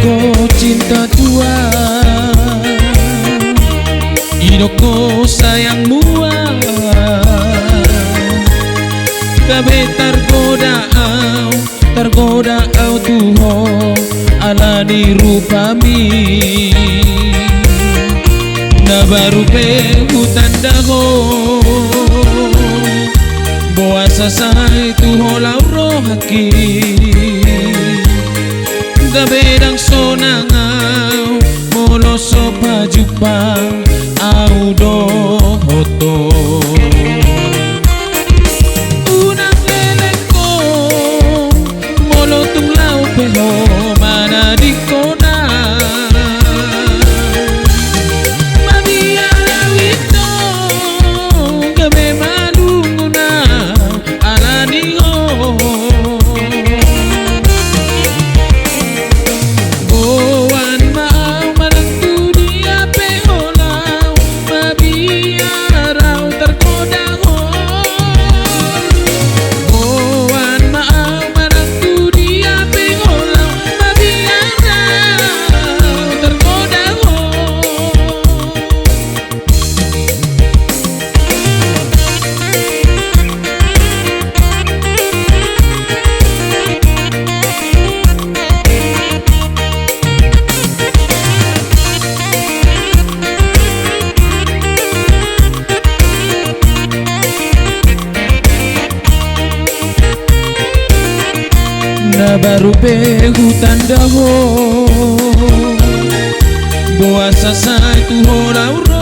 Inoko cinta tua, Inoko sayang mua, kabe tergoda au tuho alani rupami. Na baru pe hutan daho, boa sasai tuho lauro haki. Gabedang sonangau molo sopa jupang au do hoto. Unang lelengko molo tung lau peho mana di kona. Mabiara wito gabe madunguna alani ho. Na baru pe hutan daho, boa sasai tuho lauro.